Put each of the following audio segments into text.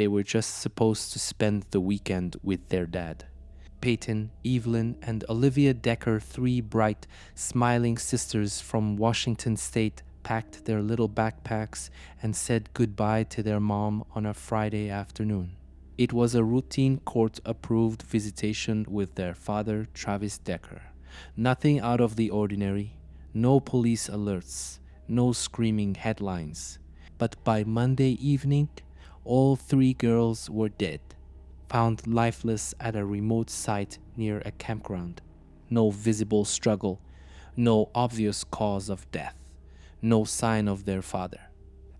They were just supposed to spend the weekend with their dad. Paityn, Evelyn, and Olivia Decker, three bright, smiling sisters from Washington State, packed their little backpacks and said goodbye to their mom on a Friday afternoon. It was a routine court-approved visitation with their father, Travis Decker. Nothing out of the ordinary, no police alerts, no screaming headlines. But by Monday evening, all three girls were dead, found lifeless at a remote site near a campground. No visible struggle, no obvious cause of death, no sign of their father.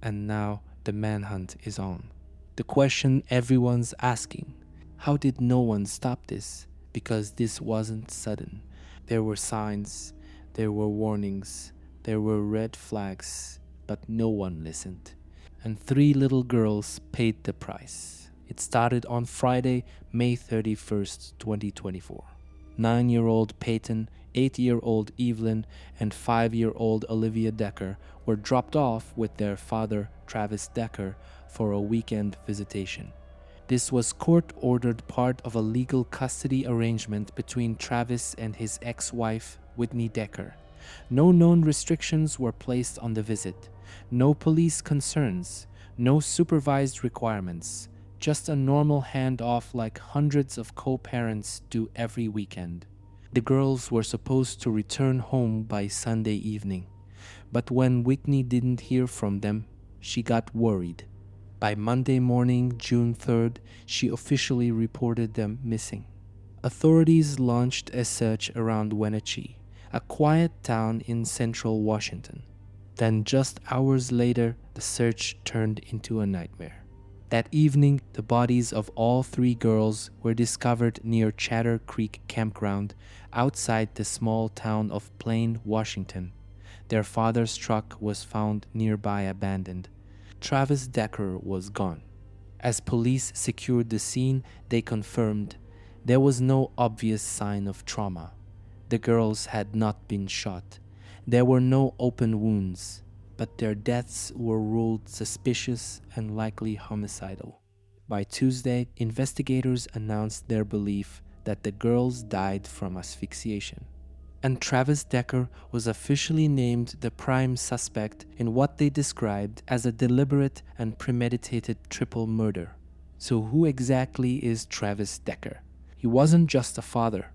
And now the manhunt is on. The question everyone's asking: how did no one stop this? Because this wasn't sudden. There were signs, there were warnings, there were red flags, but no one listened. And three little girls paid the price. It started on Friday, May 31st, 2024. 9-year-old Paityn, 8-year-old Evelyn, and 5-year-old Olivia Decker were dropped off with their father, Travis Decker, for a weekend visitation. This was court-ordered part of a legal custody arrangement between Travis and his ex-wife, Whitney Decker. No known restrictions were placed on the visit. No police concerns. No supervised requirements. Just a normal handoff like hundreds of co-parents do every weekend. The girls were supposed to return home by Sunday evening. But when Whitney didn't hear from them, she got worried. By Monday morning, June 3rd, she officially reported them missing. Authorities launched a search around Wenatchee, a quiet town in central Washington. Then just hours later, the search turned into a nightmare. That evening, the bodies of all three girls were discovered near Chatter Creek Campground outside the small town of Plain, Washington. Their father's truck was found nearby abandoned. Travis Decker was gone. As police secured the scene, they confirmed there was no obvious sign of trauma. The girls had not been shot. There were no open wounds, but their deaths were ruled suspicious and likely homicidal. By Tuesday, investigators announced their belief that the girls died from asphyxiation. And Travis Decker was officially named the prime suspect in what they described as a deliberate and premeditated triple murder. So who exactly is Travis Decker? He wasn't just a father.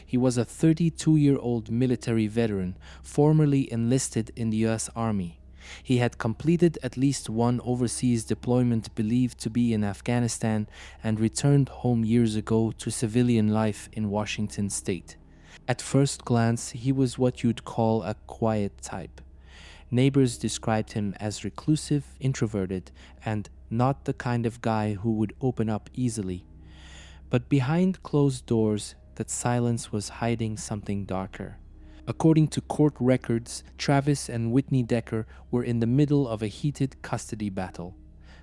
He was a 32-year-old military veteran, formerly enlisted in the US Army. He had completed at least one overseas deployment believed to be in Afghanistan and returned home years ago to civilian life in Washington state. At first glance, he was what you'd call a quiet type. Neighbors described him as reclusive, introverted, and not the kind of guy who would open up easily. But behind closed doors, that silence was hiding something darker. According to court records, Travis and Whitney Decker were in the middle of a heated custody battle.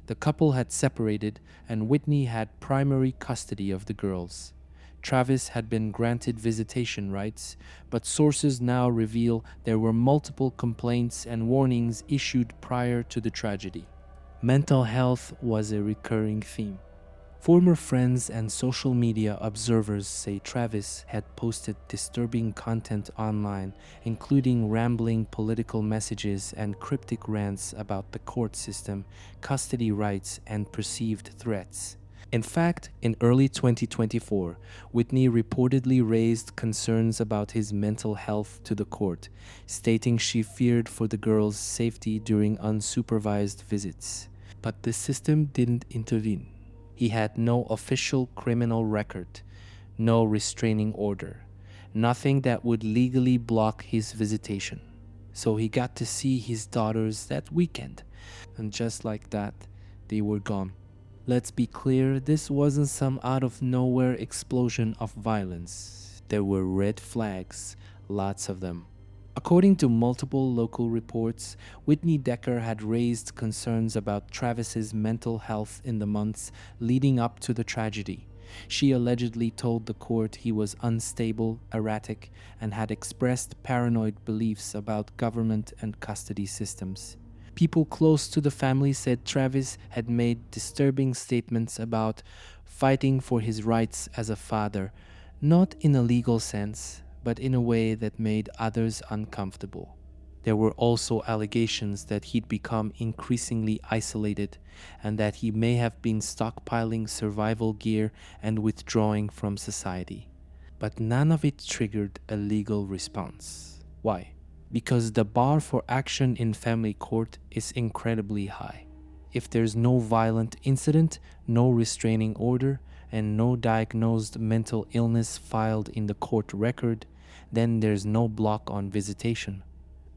The couple had separated, and Whitney had primary custody of the girls. Travis had been granted visitation rights, but sources now reveal there were multiple complaints and warnings issued prior to the tragedy. Mental health was a recurring theme. Former friends and social media observers say Travis had posted disturbing content online, including rambling political messages and cryptic rants about the court system, custody rights, and perceived threats. In fact, in early 2024, Whitney reportedly raised concerns about his mental health to the court, stating she feared for the girls' safety during unsupervised visits. But the system didn't intervene. He had no official criminal record, no restraining order, nothing that would legally block his visitation. So he got to see his daughters that weekend, and just like that, they were gone. Let's be clear, this wasn't some out-of-nowhere explosion of violence. There were red flags, lots of them. According to multiple local reports, Whitney Decker had raised concerns about Travis's mental health in the months leading up to the tragedy. She allegedly told the court he was unstable, erratic, and had expressed paranoid beliefs about government and custody systems. People close to the family said Travis had made disturbing statements about fighting for his rights as a father, not in a legal sense, but in a way that made others uncomfortable. There were also allegations that he'd become increasingly isolated and that he may have been stockpiling survival gear and withdrawing from society. But none of it triggered a legal response. Why? Because the bar for action in family court is incredibly high. If there's no violent incident, no restraining order, and no diagnosed mental illness filed in the court record, then there's no block on visitation.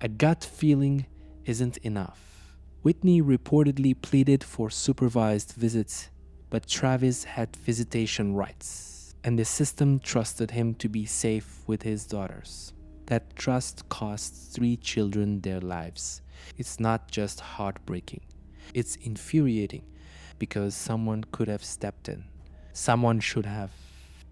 A gut feeling isn't enough. Whitney reportedly pleaded for supervised visits, but Travis had visitation rights, and the system trusted him to be safe with his daughters. That trust cost 3 children their lives. It's not just heartbreaking, it's infuriating because someone could have stepped in. Someone should have.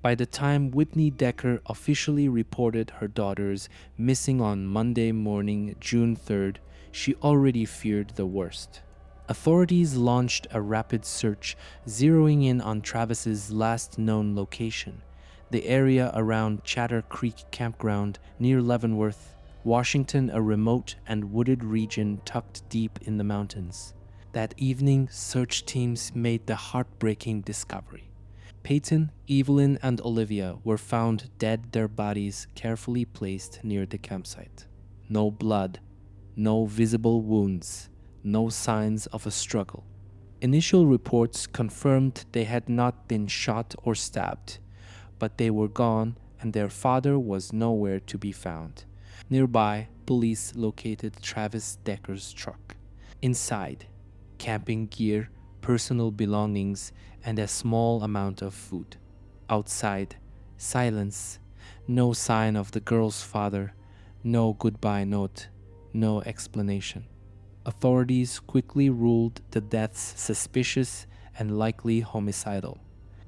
By the time Whitney Decker officially reported her daughters missing on Monday morning, June 3rd, she already feared the worst. Authorities launched a rapid search, zeroing in on Travis's last known location, the area around Chatter Creek Campground near Leavenworth, Washington, a remote and wooded region tucked deep in the mountains. That evening, search teams made the heartbreaking discovery. Paityn, Evelyn, and Olivia were found dead, their bodies carefully placed near the campsite. No blood, no visible wounds, no signs of a struggle. Initial reports confirmed they had not been shot or stabbed, but they were gone and their father was nowhere to be found. Nearby, police located Travis Decker's truck. Inside, camping gear, personal belongings, and a small amount of food. Outside, silence, no sign of the girl's father, no goodbye note, no explanation. Authorities quickly ruled the deaths suspicious and likely homicidal,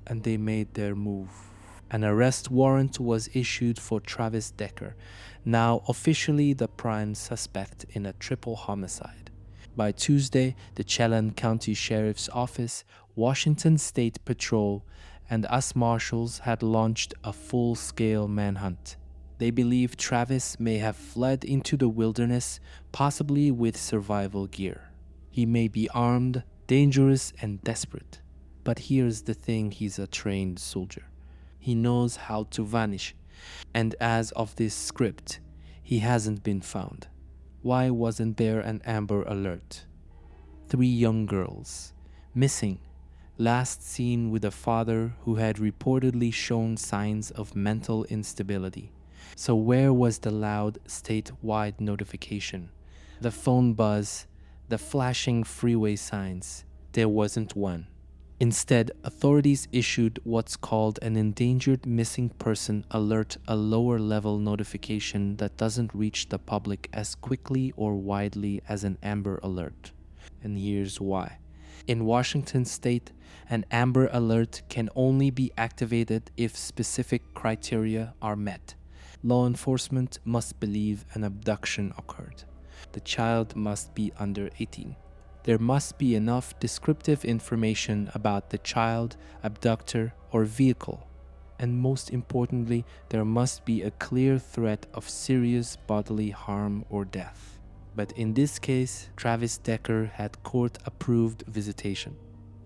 and they made their move. An arrest warrant was issued for Travis Decker, now officially the prime suspect in a triple homicide. By Tuesday, the Chelan County Sheriff's Office, Washington State Patrol, and us marshals had launched a full-scale manhunt. They believe Travis may have fled into the wilderness, possibly with survival gear. He may be armed, dangerous, and desperate. But here's the thing, he's a trained soldier. He knows how to vanish, and as of this script, he hasn't been found. Why wasn't there an Amber Alert? 3 young girls, missing, last seen with a father who had reportedly shown signs of mental instability. So where was the loud statewide notification? The phone buzz, the flashing freeway signs? There wasn't one. Instead, authorities issued what's called an endangered missing person alert, a lower-level notification that doesn't reach the public as quickly or widely as an Amber Alert. And here's why. In Washington State, an Amber Alert can only be activated if specific criteria are met. Law enforcement must believe an abduction occurred. The child must be under 18. There must be enough descriptive information about the child, abductor, or vehicle. And most importantly, there must be a clear threat of serious bodily harm or death. But in this case, Travis Decker had court-approved visitation.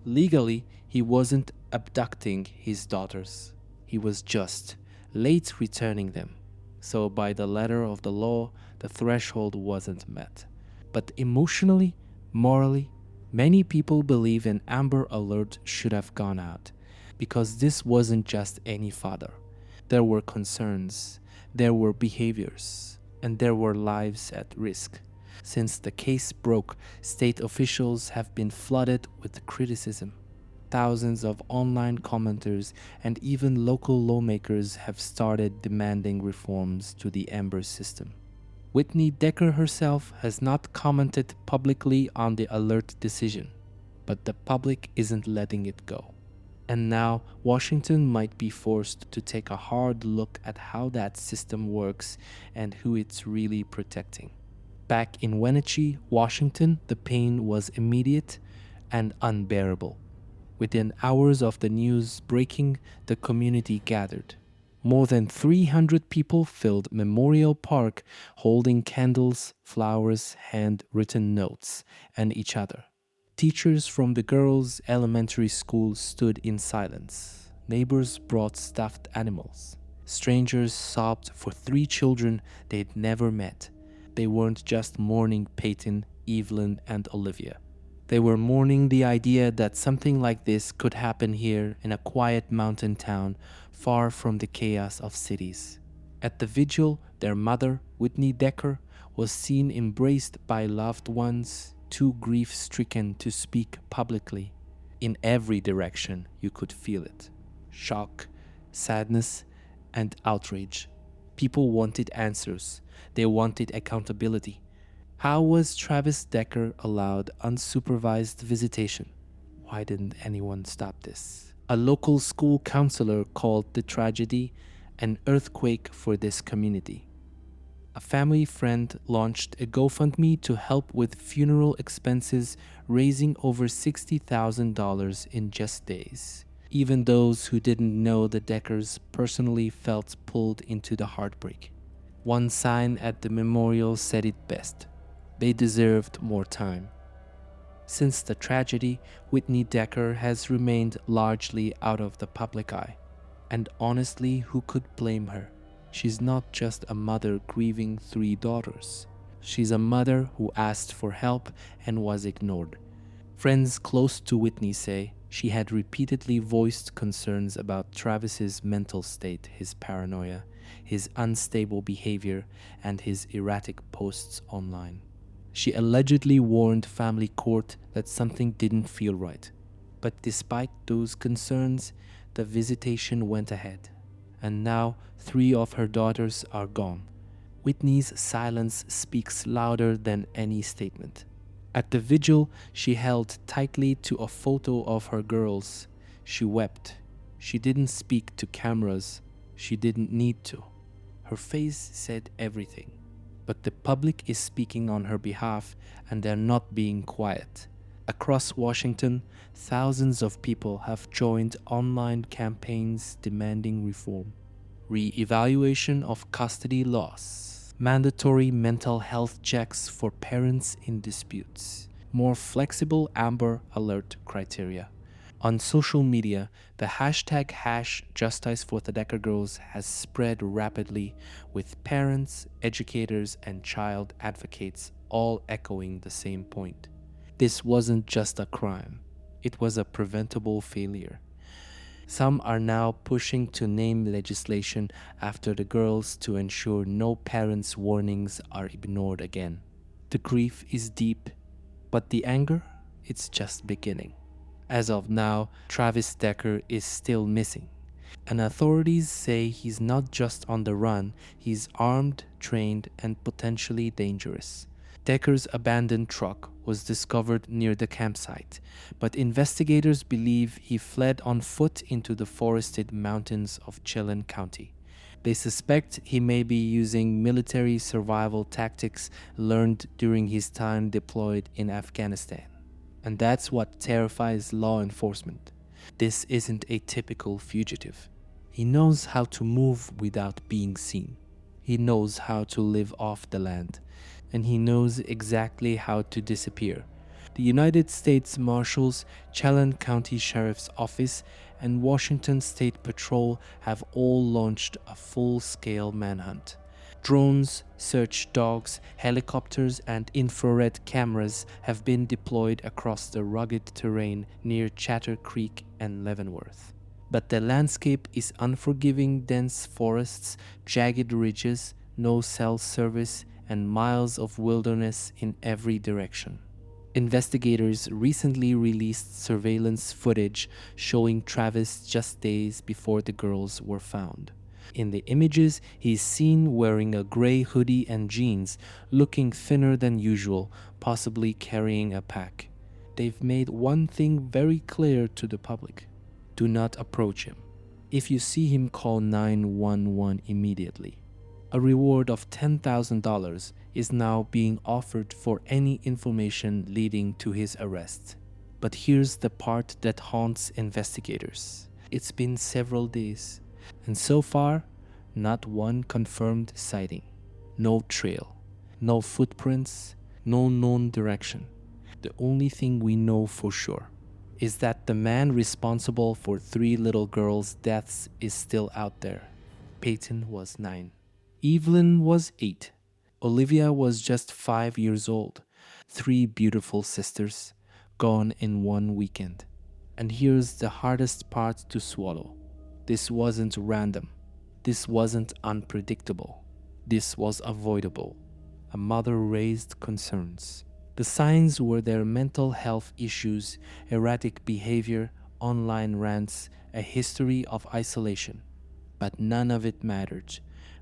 Legally, he wasn't abducting his daughters. He was just late returning them. So by the letter of the law, the threshold wasn't met. But emotionally, morally, many people believe an Amber Alert should have gone out, because this wasn't just any father. There were concerns, there were behaviors, and there were lives at risk. Since the case broke, state officials have been flooded with criticism. Thousands of online commenters and even local lawmakers have started demanding reforms to the Amber system. Whitney Decker herself has not commented publicly on the alert decision, but the public isn't letting it go. And now, Washington might be forced to take a hard look at how that system works and who it's really protecting. Back in Wenatchee, Washington, the pain was immediate and unbearable. Within hours of the news breaking, the community gathered. More than 300 people filled Memorial Park holding candles, flowers, handwritten notes, and each other. Teachers from the girls' elementary school stood in silence. Neighbors brought stuffed animals. Strangers sobbed for 3 children they'd never met. They weren't just mourning Paityn, Evelyn, and Olivia. They were mourning the idea that something like this could happen here in a quiet mountain town far from the chaos of cities. At the vigil, their mother, Whitney Decker, was seen embraced by loved ones, too grief-stricken to speak publicly. In every direction, you could feel it. Shock, sadness, and outrage. People wanted answers. They wanted accountability. How was Travis Decker allowed unsupervised visitation? Why didn't anyone stop this? A local school counselor called the tragedy an earthquake for this community. A family friend launched a GoFundMe to help with funeral expenses, raising over $60,000 in just days. Even those who didn't know the Deckers personally felt pulled into the heartbreak. One sign at the memorial said it best. They deserved more time. Since the tragedy, Whitney Decker has remained largely out of the public eye. And honestly, who could blame her? She's not just a mother grieving 3 daughters. She's a mother who asked for help and was ignored. Friends close to Whitney say she had repeatedly voiced concerns about Travis's mental state, his paranoia, his unstable behavior, and his erratic posts online. She allegedly warned family court that something didn't feel right. But despite those concerns, the visitation went ahead. And now 3 of her daughters are gone. Whitney's silence speaks louder than any statement. At the vigil, she held tightly to a photo of her girls. She wept. She didn't speak to cameras. She didn't need to. Her face said everything. But the public is speaking on her behalf, and they're not being quiet. Across Washington, thousands of people have joined online campaigns demanding reform. Re-evaluation of custody laws, mandatory mental health checks for parents in disputes, more flexible Amber Alert criteria. On social media, the hashtag #JusticeForTheDecker has spread rapidly, with parents, educators, and child advocates all echoing the same point. This wasn't just a crime, it was a preventable failure. Some are now pushing to name legislation after the girls to ensure no parents' warnings are ignored again. The grief is deep, but the anger, it's just beginning. As of now, Travis Decker is still missing, and authorities say he's not just on the run, he's armed, trained, and potentially dangerous. Decker's abandoned truck was discovered near the campsite, but investigators believe he fled on foot into the forested mountains of Chelan County. They suspect he may be using military survival tactics learned during his time deployed in Afghanistan. And that's what terrifies law enforcement. This isn't a typical fugitive. He knows how to move without being seen. He knows how to live off the land. And he knows exactly how to disappear. The United States Marshals, Chelan County Sheriff's Office, and Washington State Patrol have all launched a full-scale manhunt. Drones, search dogs, helicopters, and infrared cameras have been deployed across the rugged terrain near Chatter Creek and Leavenworth. But the landscape is unforgiving: dense forests, jagged ridges, no cell service, and miles of wilderness in every direction. Investigators recently released surveillance footage showing Travis just days before the girls were found. In the images, he's seen wearing a gray hoodie and jeans, looking thinner than usual, possibly carrying a pack. They've made one thing very clear to the public: do not approach him. If you see him, call 911 immediately. A reward of $10,000 is now being offered for any information leading to his arrest. But here's the part that haunts investigators. It's been several days, and so far, not one confirmed sighting. No trail, no footprints, no known direction. The only thing we know for sure is that the man responsible for 3 little girls' deaths is still out there. Paityn was 9. Evelyn was 8. Olivia was just 5 years old. 3 beautiful sisters, gone in one weekend. And here's the hardest part to swallow. This wasn't random. This wasn't unpredictable. This was avoidable. A mother raised concerns. The signs were their mental health issues, erratic behavior, online rants, a history of isolation. But none of it mattered,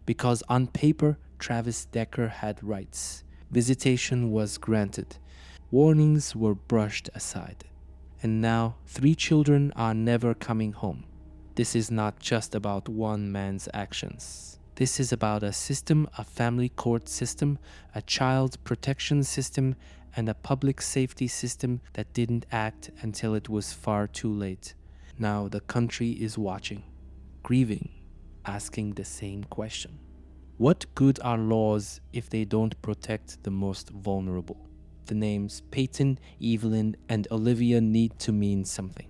because on paper, Travis Decker had rights. Visitation was granted. Warnings were brushed aside. And now, 3 children are never coming home. This is not just about one man's actions. This is about a system, a family court system, a child protection system, and a public safety system that didn't act until it was far too late. Now the country is watching, grieving, asking the same question. What good are laws if they don't protect the most vulnerable? The names Paityn, Evelyn, and Olivia need to mean something.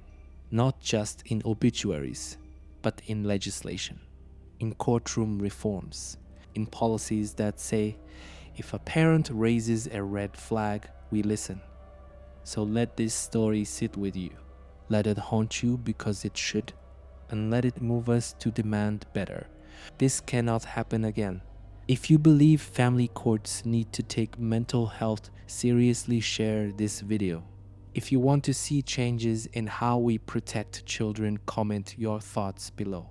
Not just in obituaries, but in legislation, in courtroom reforms, in policies that say, if a parent raises a red flag, we listen. So let this story sit with you. Let it haunt you because it should, and let it move us to demand better. This cannot happen again. If you believe family courts need to take mental health seriously, share this video. If you want to see changes in how we protect children, comment your thoughts below.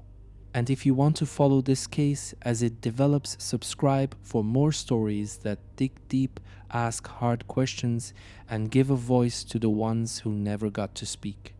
And if you want to follow this case as it develops, subscribe for more stories that dig deep, ask hard questions, and give a voice to the ones who never got to speak.